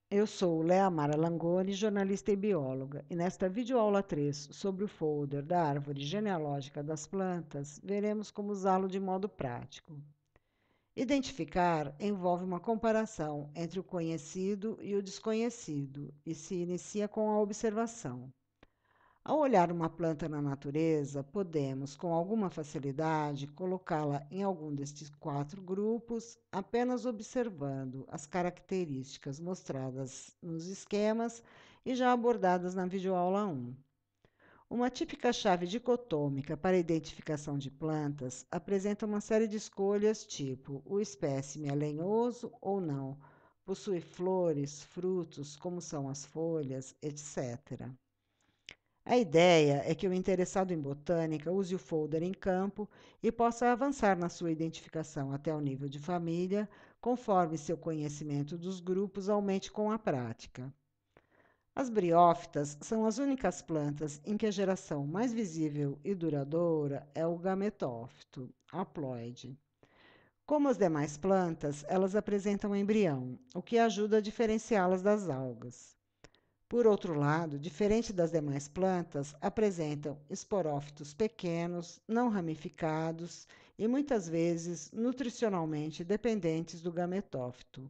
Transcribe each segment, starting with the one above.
Eu sou Lea Mara Langoni, jornalista e bióloga, e nesta videoaula 3 sobre o folder da árvore genealógica das plantas, veremos como usá-lo de modo prático. Identificar envolve uma comparação entre o conhecido e o desconhecido e se inicia com a observação. Ao olhar uma planta na natureza, podemos, com alguma facilidade, colocá-la em algum destes 4 grupos, apenas observando as características mostradas nos esquemas e já abordadas na videoaula 1. Uma típica chave dicotômica para a identificação de plantas apresenta uma série de escolhas tipo: o espécime é lenhoso ou não, possui flores, frutos, como são as folhas, etc. A ideia é que o interessado em botânica use o folder em campo e possa avançar na sua identificação até o nível de família, conforme seu conhecimento dos grupos aumente com a prática. As briófitas são as únicas plantas em que a geração mais visível e duradoura é o gametófito, haploide. Como as demais plantas, elas apresentam embrião, o que ajuda a diferenciá-las das algas. Por outro lado, diferente das demais plantas, apresentam esporófitos pequenos, não ramificados e muitas vezes nutricionalmente dependentes do gametófito.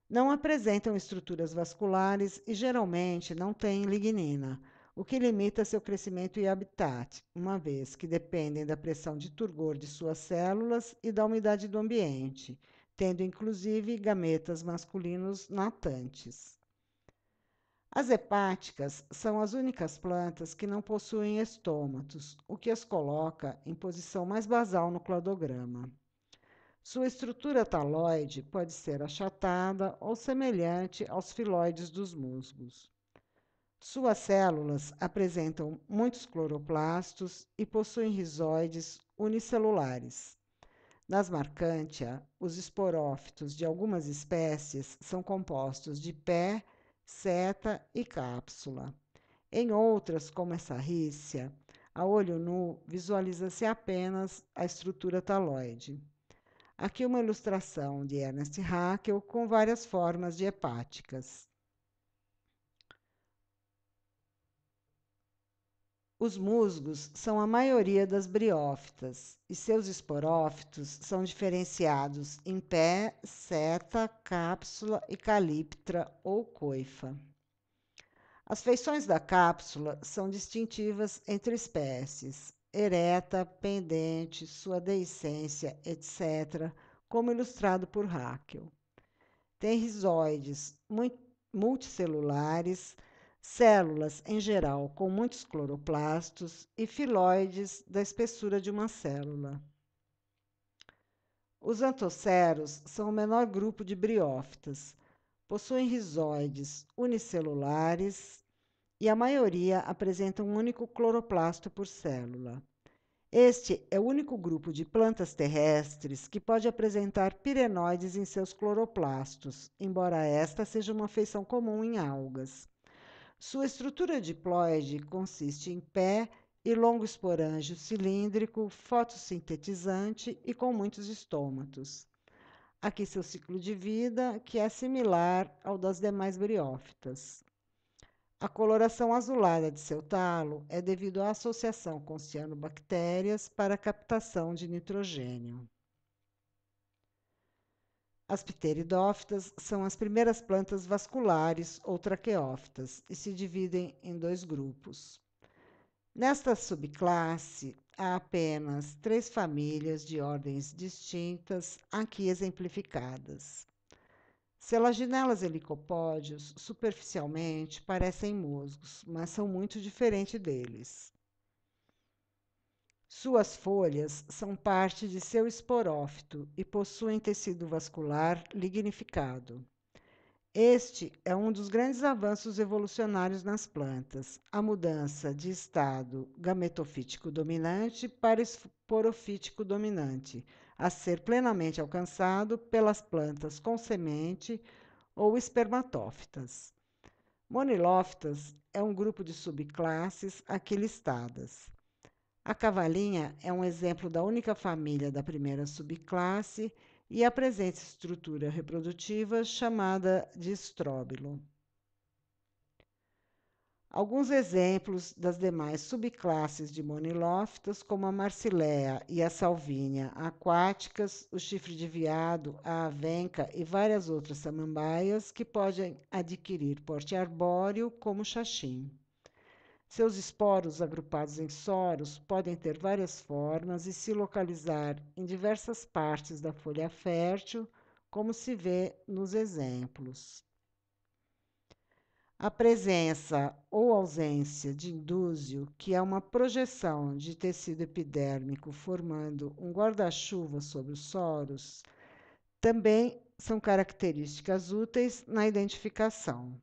Não apresentam estruturas vasculares e geralmente não têm lignina, o que limita seu crescimento e habitat, uma vez que dependem da pressão de turgor de suas células e da umidade do ambiente, tendo inclusive gametas masculinos natantes. As hepáticas são as únicas plantas que não possuem estômatos, o que as coloca em posição mais basal no cladograma. Sua estrutura taloide pode ser achatada ou semelhante aos filoides dos musgos. Suas células apresentam muitos cloroplastos e possuem rizóides unicelulares. Nas Marcantia, os esporófitos de algumas espécies são compostos de pé, seta e cápsula. Em outras, como essa rícia, a olho nu visualiza-se apenas a estrutura taloide. Aqui uma ilustração de Ernest Haeckel com várias formas de hepáticas. Os musgos são a maioria das briófitas e seus esporófitos são diferenciados em pé, seta, cápsula e calíptra ou coifa. As feições da cápsula são distintivas entre espécies, ereta, pendente, sua deiscência, etc., como ilustrado por Haeckel. Tem rizóides multicelulares, células em geral com muitos cloroplastos e filoides da espessura de uma célula. Os anthoceros são o menor grupo de briófitas. Possuem rizóides unicelulares e a maioria apresenta um único cloroplasto por célula. Este é o único grupo de plantas terrestres que pode apresentar pirenoides em seus cloroplastos, embora esta seja uma feição comum em algas. Sua estrutura diploide consiste em pé e longo esporângio cilíndrico, fotossintetizante e com muitos estômatos. Aqui seu ciclo de vida, que é similar ao das demais briófitas. A coloração azulada de seu talo é devido à associação com cianobactérias para a captação de nitrogênio. As pteridófitas são as primeiras plantas vasculares ou traqueófitas e se dividem em 2 grupos. Nesta subclasse, há apenas 3 famílias de ordens distintas, aqui exemplificadas. Selaginelas helicopódios, superficialmente, parecem musgos, mas são muito diferentes deles. Suas folhas são parte de seu esporófito e possuem tecido vascular lignificado. Este é um dos grandes avanços evolucionários nas plantas, a mudança de estado gametofítico dominante para esporofítico dominante, a ser plenamente alcançado pelas plantas com semente ou espermatófitas. Monilófitas é um grupo de subclasses aqui listadas. A cavalinha é um exemplo da única família da primeira subclasse e apresenta estrutura reprodutiva chamada de estróbilo. Alguns exemplos das demais subclasses de monilófitas, como a marsilea e a salvínia aquáticas, o chifre de veado, a avenca e várias outras samambaias que podem adquirir porte arbóreo, como o xaxim. Seus esporos agrupados em soros podem ter várias formas e se localizar em diversas partes da folha fértil, como se vê nos exemplos. A presença ou ausência de indúzio, que é uma projeção de tecido epidérmico formando um guarda-chuva sobre os soros, também são características úteis na identificação.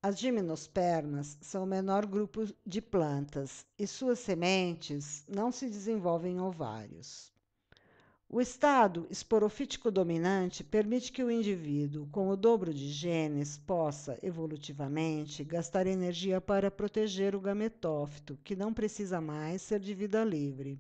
As gimnospermas são o menor grupo de plantas e suas sementes não se desenvolvem em ovários. O estado esporofítico dominante permite que o indivíduo, com o dobro de genes, possa, evolutivamente, gastar energia para proteger o gametófito, que não precisa mais ser de vida livre.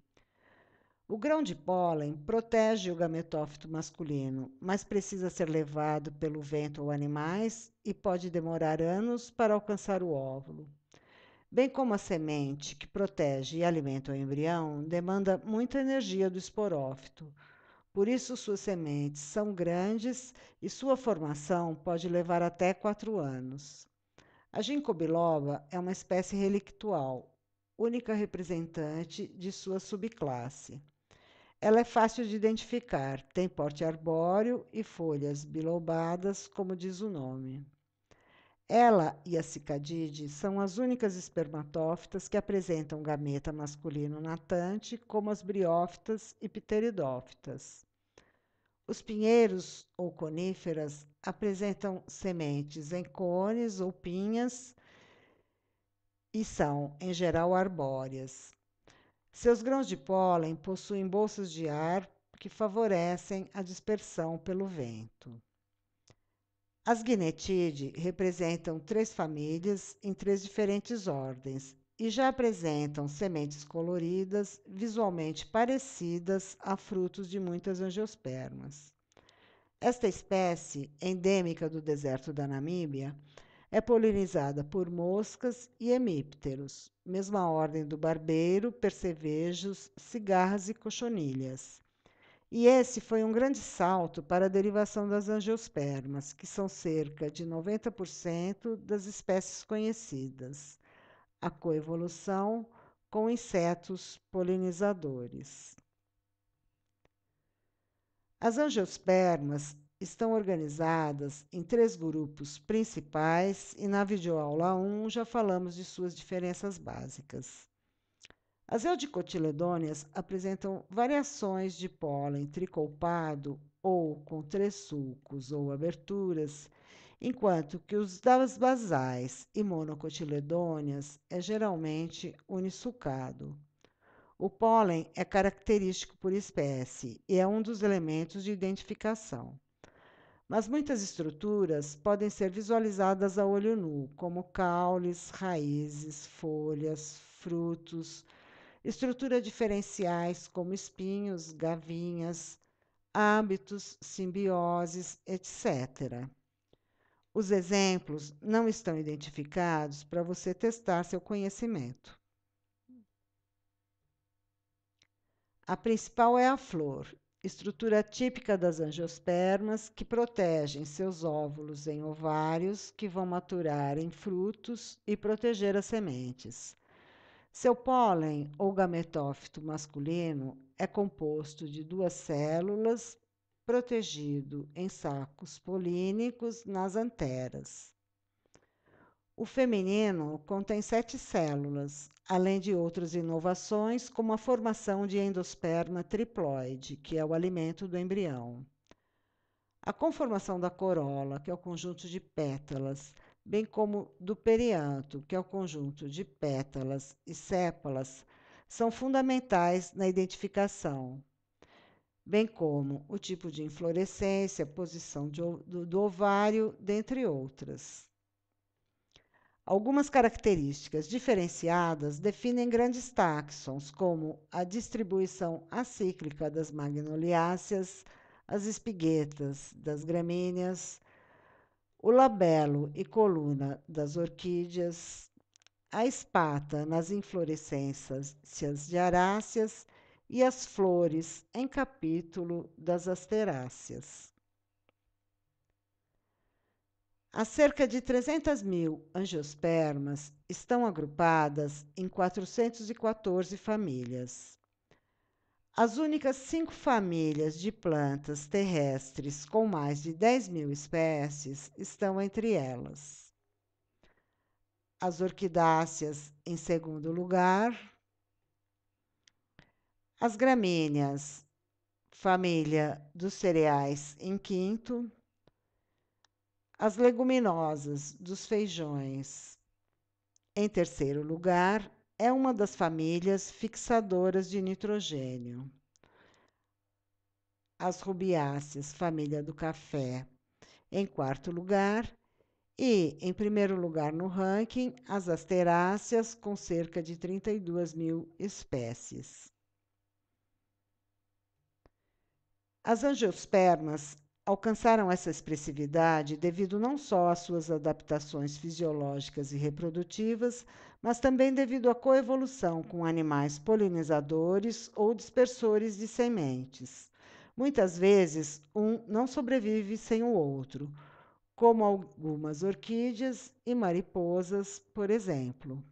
O grão de pólen protege o gametófito masculino, mas precisa ser levado pelo vento ou animais e pode demorar anos para alcançar o óvulo. Bem como a semente, que protege e alimenta o embrião, demanda muita energia do esporófito. Por isso, suas sementes são grandes e sua formação pode levar até 4 anos. A ginkgo biloba é uma espécie relictual, única representante de sua subclasse. Ela é fácil de identificar, tem porte arbóreo e folhas bilobadas, como diz o nome. Ela e a cicadide são as únicas espermatófitas que apresentam gameta masculino natante, como as briófitas e pteridófitas. Os pinheiros ou coníferas apresentam sementes em cones ou pinhas e são, em geral, arbóreas. Seus grãos de pólen possuem bolsas de ar que favorecem a dispersão pelo vento. As Guinetidae representam 3 famílias em 3 diferentes ordens e já apresentam sementes coloridas, visualmente parecidas a frutos de muitas angiospermas. Esta espécie, endêmica do deserto da Namíbia, é polinizada por moscas e hemípteros, mesma ordem do barbeiro, percevejos, cigarras e cochonilhas. E esse foi um grande salto para a derivação das angiospermas, que são cerca de 90% das espécies conhecidas. A coevolução com insetos polinizadores. As angiospermas estão organizadas em 3 grupos principais e na videoaula 1 já falamos de suas diferenças básicas. As eudicotiledôneas apresentam variações de pólen tricolpado ou com 3 sulcos ou aberturas, enquanto que os das basais e monocotiledôneas é geralmente unissulcado. O pólen é característico por espécie e é um dos elementos de identificação. Mas muitas estruturas podem ser visualizadas a olho nu, como caules, raízes, folhas, frutos, estruturas diferenciais como espinhos, gavinhas, hábitos, simbioses, etc. Os exemplos não estão identificados para você testar seu conhecimento. A principal é a flor, estrutura típica das angiospermas que protegem seus óvulos em ovários que vão maturar em frutos e proteger as sementes. Seu pólen ou gametófito masculino é composto de 2 células, protegido em sacos polínicos nas anteras. O feminino contém 7 células, além de outras inovações, como a formação de endosperma triploide, que é o alimento do embrião. A conformação da corola, que é o conjunto de pétalas, bem como do perianto, que é o conjunto de pétalas e sépalas, são fundamentais na identificação, bem como o tipo de inflorescência, posição do ovário, dentre outras. Algumas características diferenciadas definem grandes táxons, como a distribuição acíclica das magnoliáceas, as espiguetas das gramíneas, o labelo e coluna das orquídeas, a espata nas inflorescências de aráceas e as flores em capítulo das asteráceas. As cerca de 300 mil angiospermas estão agrupadas em 414 famílias. As únicas 5 famílias de plantas terrestres com mais de 10 mil espécies estão entre elas. As orquidáceas, em segundo lugar. As gramíneas, família dos cereais, em quinto. As leguminosas dos feijões, em terceiro lugar, é uma das famílias fixadoras de nitrogênio. As rubiáceas, família do café, em quarto lugar. E, em primeiro lugar no ranking, as asteráceas, com cerca de 32 mil espécies. As angiospermas alcançaram essa expressividade devido não só às suas adaptações fisiológicas e reprodutivas, mas também devido à coevolução com animais polinizadores ou dispersores de sementes. Muitas vezes, um não sobrevive sem o outro, como algumas orquídeas e mariposas, por exemplo.